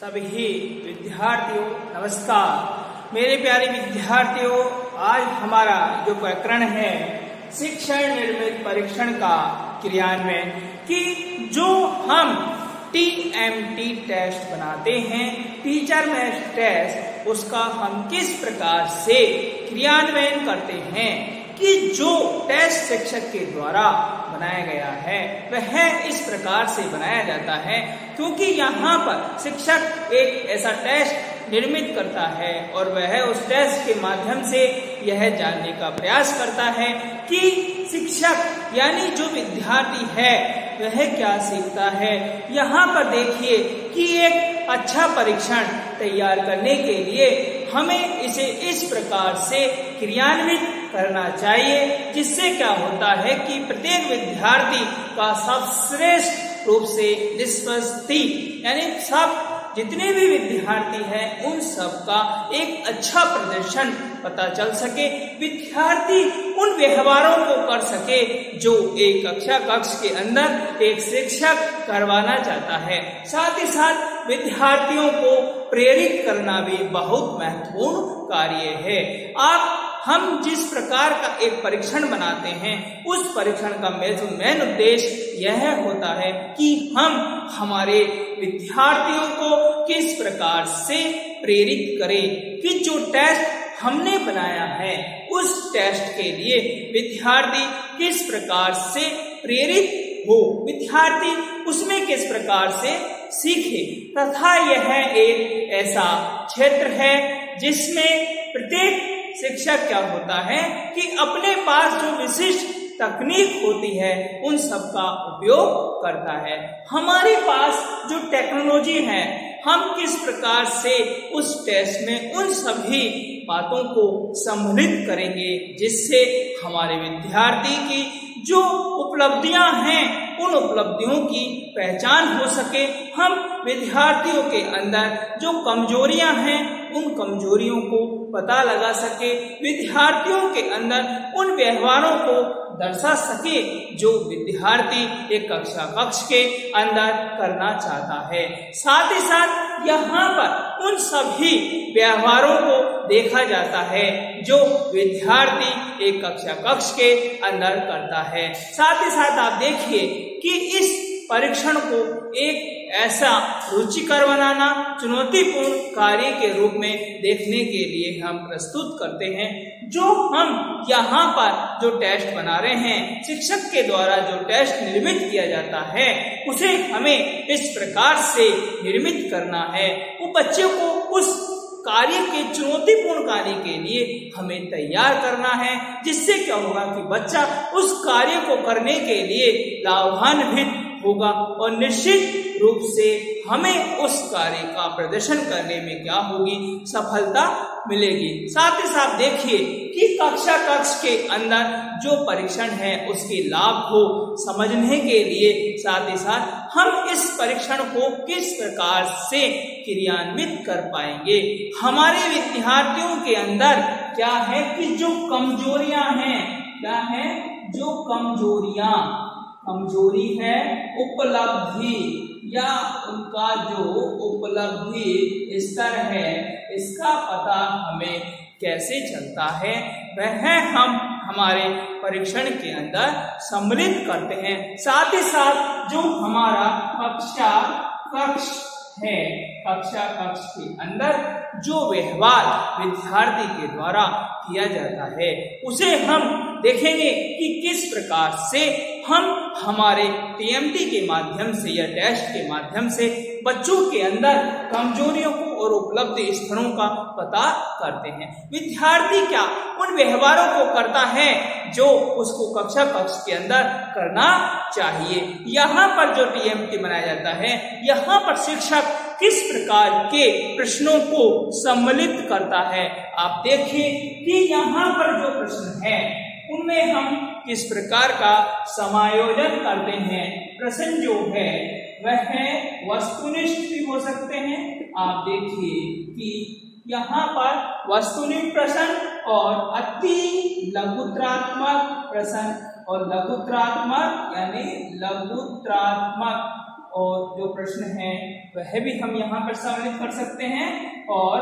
सभी विद्यार्थियों नमस्कार। मेरे प्यारे विद्यार्थियों, आज हमारा जो प्रकरण है शिक्षण निर्मित परीक्षण का क्रियान्वयन कि जो हम TMT टेस्ट बनाते हैं, टीचर मेट टेस्ट, उसका हम किस प्रकार से क्रियान्वयन करते हैं कि जो टेस्ट शिक्षक के द्वारा बनाया गया है वह इस प्रकार से बनाया जाता है, क्योंकि यहाँ पर शिक्षक एक ऐसा टेस्ट निर्मित करता है और वह उस टेस्ट के माध्यम से यह जानने का प्रयास करता है कि शिक्षक यानी जो विद्यार्थी है वह क्या सीखता है। यहाँ पर देखिए कि एक अच्छा परीक्षण तैयार करने के लिए हमें इसे इस प्रकार से क्रियान्वित करना चाहिए, जिससे क्या होता है कि प्रत्येक विद्यार्थी का सर्वश्रेष्ठ रूप से निष्पत्ति यानी सब जितने भी विद्यार्थी हैं उन सब का एक अच्छा प्रदर्शन पता चल सके, विद्यार्थी उन व्यवहारों को कर सके जो एक कक्षा कक्ष के अंदर एक शिक्षक करवाना चाहता है। साथ ही साथ विद्यार्थियों को प्रेरित करना भी बहुत महत्वपूर्ण कार्य है। हम जिस प्रकार का एक परीक्षण बनाते हैं उस परीक्षण का मेन उद्देश्य यह होता है कि हम हमारे विद्यार्थियों को किस प्रकार से प्रेरित करें कि जो टेस्ट हमने बनाया है उस टेस्ट के लिए विद्यार्थी किस प्रकार से प्रेरित हो, विद्यार्थी उसमें किस प्रकार से सीखे तथा यह एक ऐसा क्षेत्र है जिसमें प्रत्येक शिक्षक क्या होता है कि अपने पास जो विशिष्ट तकनीक होती है उन सब का उपयोग करता है। हमारे पास जो टेक्नोलॉजी है हम किस प्रकार से उस टेस्ट में उन सभी बातों को सम्मिलित करेंगे जिससे हमारे विद्यार्थी की जो उपलब्धियां हैं उन उपलब्धियों की पहचान हो सके, हम विद्यार्थियों के अंदर जो कमजोरियां हैं उन कमजोरियों को पता लगा सके, विद्यार्थियों के अंदर उन व्यवहारों को दर्शा सके जो विद्यार्थी एक कक्षा कक्ष के अंदर करना चाहता है। साथ ही साथ यहाँ पर उन सभी व्यवहारों को देखा जाता है जो विद्यार्थी एक कक्षा कक्ष के अंदर करता है। साथ ही साथ आप देखिए कि इस परीक्षण को एक ऐसा रुचिकर बनाना चुनौतीपूर्ण कार्य के रूप में देखने के लिए हम प्रस्तुत करते हैं। जो हम यहाँ पर जो टेस्ट बना रहे हैं, शिक्षक के द्वारा जो टेस्ट निर्मित किया जाता है उसे हमें इस प्रकार से निर्मित करना है। वो बच्चे को उस कार्य के चुनौतीपूर्ण कार्य के लिए हमें तैयार करना है, जिससे क्या होगा कि बच्चा उस कार्य को करने के लिए लाभान्वित होगा और निश्चित रूप से हमें उस कार्य का प्रदर्शन करने में क्या होगी, सफलता मिलेगी। साथ ही साथ देखिए कि कक्षा कक्ष के अंदर जो परीक्षण है उसके लाभ को समझने के लिए साथ ही साथ हम इस परीक्षण को किस प्रकार से क्रियान्वित कर पाएंगे। हमारे विद्यार्थियों के अंदर क्या है कि जो कमजोरियां हैं, क्या है जो कमजोरी है उपलब्धि या उनका जो उपलब्धि स्तर है इसका पता हमें कैसे चलता है वह हम हमारे परीक्षण के अंदर सम्मिलित करते हैं। साथ ही साथ जो हमारा कक्षा कक्ष है, कक्षा कक्ष के अंदर जो व्यवहार विद्यार्थी के द्वारा किया जाता है उसे हम देखेंगे कि किस प्रकार से हम हमारे TMT के माध्यम से या टेस्ट के माध्यम से बच्चों के अंदर कमजोरियों को और उपलब्धि स्तरों का पता करते हैं। विद्यार्थी क्या उन व्यवहारों को करता है जो उसको कक्षा कक्ष के अंदर करना चाहिए। यहाँ पर जो TMT बनाया जाता है, यहाँ पर शिक्षक किस प्रकार के प्रश्नों को सम्मिलित करता है। आप देखिए कि यहाँ पर जो प्रश्न है उनमें हम किस प्रकार का समायोजन करते हैं। प्रश्न जो है वह वस्तुनिष्ठ भी हो सकते हैं। आप देखिए कि यहाँ पर वस्तुनिष्ठ प्रश्न और अति लघुत्रात्मक प्रश्न और लघुत्रात्मक यानी लघुत्रात्मक और जो प्रश्न है वह भी हम यहाँ पर सम्मिलित कर सकते हैं और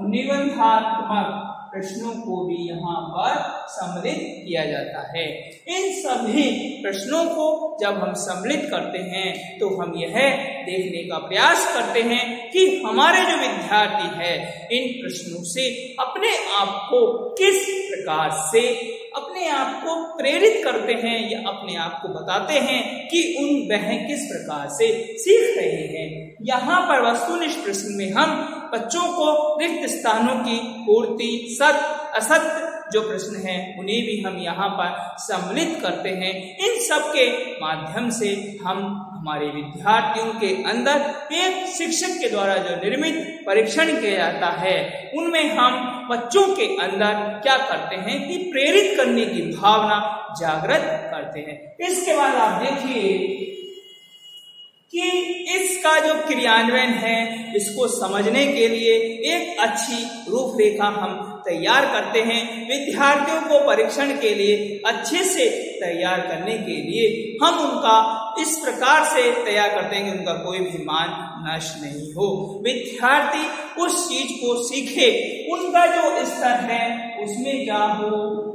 निबंधात्मक प्रश्नों को भी यहाँ पर सम्मिलित किया जाता है। इन सभी प्रश्नों को जब हम सम्मिलित करते हैं तो हम यह देखने का प्रयास करते हैं कि हमारे जो विद्यार्थी है इन प्रश्नों से अपने आप को किस प्रकार से अपने आप को प्रेरित करते हैं या अपने आप को बताते हैं कि वह किस प्रकार से सीख रहे हैं। यहाँ पर वस्तुनिष्ठ प्रश्न में हम बच्चों को रिक्त स्थानों की पूर्ति, सत्य असत्य जो प्रश्न हैं उन्हें भी हम यहाँ पर सम्मिलित करते हैं। इन सब के माध्यम से हम हमारे विद्यार्थियों के अंदर एक शिक्षक के द्वारा जो निर्मित परीक्षण किया जाता है उनमें हम बच्चों के अंदर क्या करते हैं कि प्रेरित करने की भावना जागृत करते हैं। इसके बाद आप देखिए कि इसका जो क्रियान्वयन है इसको समझने के लिए एक अच्छी रूपरेखा हम तैयार करते हैं। विद्यार्थियों को परीक्षण के लिए अच्छे से तैयार करने के लिए हम उनका इस प्रकार से तैयार करते हैं कि उनका कोई भी मान नष्ट नहीं हो, विद्यार्थी उस चीज को सीखे, उनका जो स्तर है उसमें क्या हो,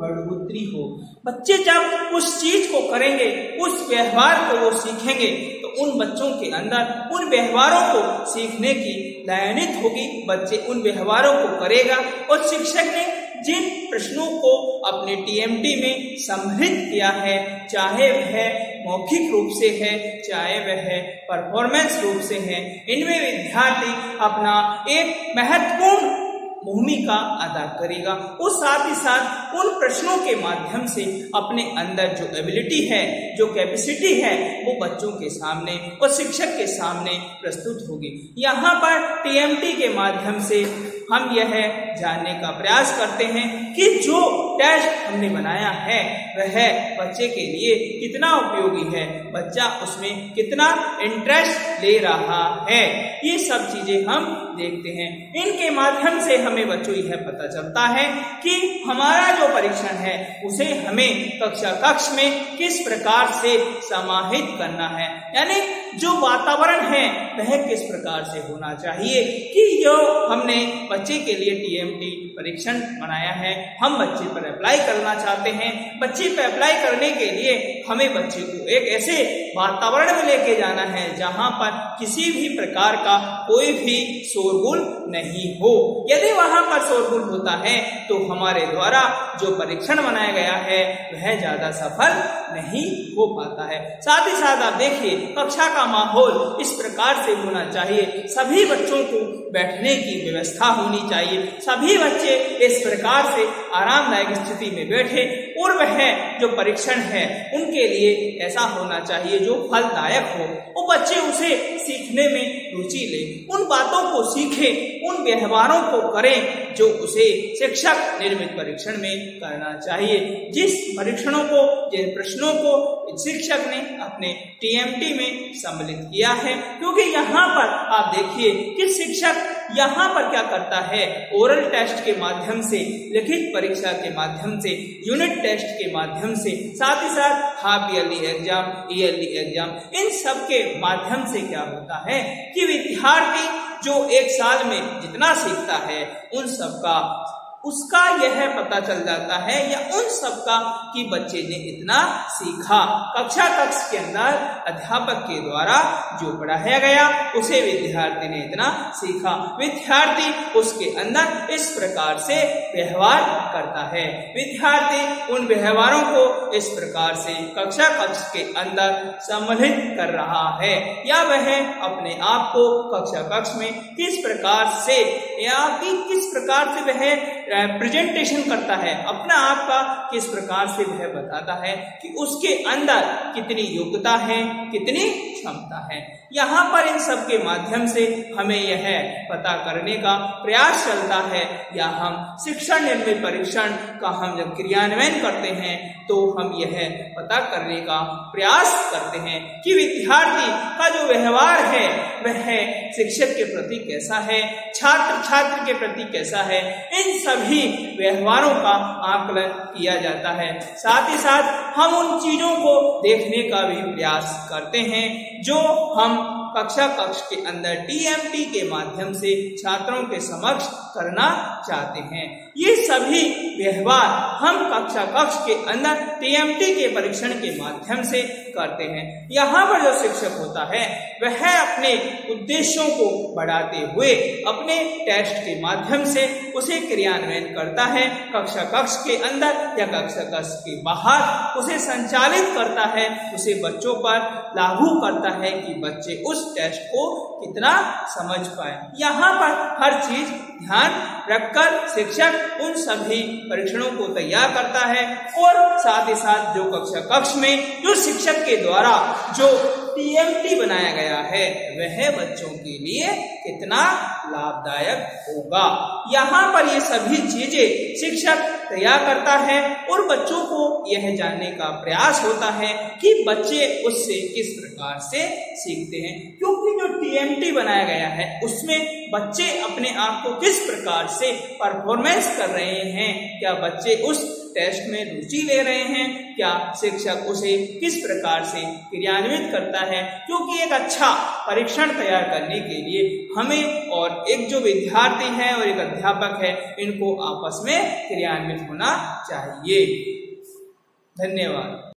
बढ़ोतरी हो। बच्चे जब उस चीज को करेंगे, उस व्यवहार को वो सीखेंगे तो उन बच्चों के अंदर उन व्यवहारों को सीखने की लायनित होगी। बच्चे उन व्यवहारों को करेगा और शिक्षक ने जिन प्रश्नों को अपने टीएमटी में सम्मिलित किया है, चाहे वह मौखिक रूप से है चाहे वह परफॉर्मेंस रूप से है, इनमें विद्यार्थी अपना एक महत्वपूर्ण भूमिका अदा करेगा। और साथ ही साथ उन प्रश्नों के माध्यम से अपने अंदर जो एबिलिटी है, जो कैपेसिटी है, वो बच्चों के सामने और शिक्षक के सामने प्रस्तुत होगी। यहाँ पर टीएमटी के माध्यम से हम यह जानने का प्रयास करते हैं कि जो टेस्ट हमने बनाया है वह बच्चे के लिए कितना उपयोगी है, बच्चा उसमें कितना इंटरेस्ट ले रहा है, ये सब चीजें हम देखते हैं। इनके माध्यम से हमें बच्चों यह पता चलता है कि हमारा जो परीक्षण है उसे हमें कक्ष में किस प्रकार से समाहित करना है, यानी जो वातावरण है वह किस प्रकार से होना चाहिए कि जो हमने बच्चे के लिए टीएमटी परीक्षण बनाया है हम बच्चे पर अप्लाई करना चाहते हैं। बच्चे पर अप्लाई करने के लिए हमें बच्चे को एक ऐसे वातावरण में लेके जाना है जहां पर किसी भी प्रकार का कोई भी शोरगुल नहीं हो। यदि वहां पर शोरगुल होता है तो हमारे द्वारा जो परीक्षण बनाया गया है वह ज्यादा सफल नहीं हो पाता है। साथ ही साथ आप देखिए कक्षा का माहौल इस प्रकार से होना चाहिए, सभी बच्चों को बैठने की व्यवस्था होनी चाहिए, सभी बच्चे इस प्रकार से आरामदायक स्थिति में बैठे और वह जो परीक्षण है उनके लिए ऐसा होना चाहिए जो फलदायक हो, वो बच्चे उसे सीखने में रुचि ले, उन बातों को सीखे, उन व्यवहारों को करें जो उसे शिक्षक निर्मित परीक्षण में करना चाहिए। जिस परीक्षणों को, जिन प्रश्नों को शिक्षक ने अपने टीएमटी में सम्मिलित किया है, क्योंकि यहाँ पर आप देखिए कि शिक्षक यहाँ पर क्या करता है, ओरल टेस्ट के माध्यम से, लिखित परीक्षा के माध्यम से, यूनिट टेस्ट के माध्यम से, साथ ही साथ half yearly exam, yearly exam, इन सब के माध्यम से क्या होता है कि विद्यार्थी जो एक साल में जितना सीखता है उन सब का उसका यह पता चल जाता है या उन सब का कि बच्चे ने इतना सीखा। कक्ष के अंदर अध्यापक के द्वारा जो पढ़ाया गया उसे विद्यार्थी ने इतना सीखा। विद्यार्थी उसके अंदर इस प्रकार से व्यवहार करता है, विद्यार्थी उन व्यवहारों को इस प्रकार से कक्ष के अंदर सम्मिलित कर रहा है, या वह अपने आप को कक्ष में किस प्रकार से या कि किस प्रकार से वह प्रेजेंटेशन करता है, अपना आप का किस प्रकार से वह बताता है कि उसके अंदर कितनी योग्यता है, कितनी क्षमता है। यहाँ पर इन सब के माध्यम से हमें यह पता करने का प्रयास चलता है, या हम शिक्षण निर्मित परीक्षण का हम जब क्रियान्वयन करते हैं तो हम यह पता करने का प्रयास करते हैं कि विद्यार्थी का जो व्यवहार है वह शिक्षक के प्रति कैसा है, छात्र के प्रति कैसा है, इन सभी व्यवहारों का आकलन किया जाता है। साथ ही साथ हम उन चीजों को देखने का भी प्रयास करते हैं जो हम कक्षा कक्ष के अंदर टीएमटी के माध्यम से छात्रों के समक्ष करना चाहते हैं। ये सभी व्यवहार हम कक्षा कक्ष के अंदर टीएमटी के परीक्षण के माध्यम से करते हैं। यहाँ पर जो शिक्षक होता है वह अपने उद्देश्यों को बढ़ाते हुए अपने टेस्ट के माध्यम से उसे क्रियान्वयन करता है। कक्षा कक्ष के अंदर या कक्षा कक्ष के बाहर उसे संचालित करता है, उसे बच्चों पर लागू करता है कि बच्चे उस टेस्ट को कितना समझ पाए। यहाँ पर हर चीज ध्यान रखकर शिक्षक उन सभी परीक्षणों को तैयार करता है और साथ ही साथ जो कक्षा कक्ष में जो शिक्षक के द्वारा जो टीएमटी बनाया गया है वह बच्चों के लिए कितना लाभदायक होगा। यहाँ पर ये सभी चीजें शिक्षक तैयार करता है और बच्चों को यह जानने का प्रयास होता है कि बच्चे उससे किस प्रकार से सीखते हैं, क्योंकि जो टीएमटी बनाया गया है उसमें बच्चे अपने आप को किस प्रकार से परफॉर्मेंस कर रहे हैं, क्या बच्चे उस टेस्ट में रुचि ले रहे हैं, क्या शिक्षक उसे किस प्रकार से क्रियान्वित करता है। क्योंकि एक अच्छा परीक्षण तैयार करने के लिए हमें और एक जो विद्यार्थी है और एक अध्यापक है इनको आपस में क्रियान्वित होना चाहिए। धन्यवाद।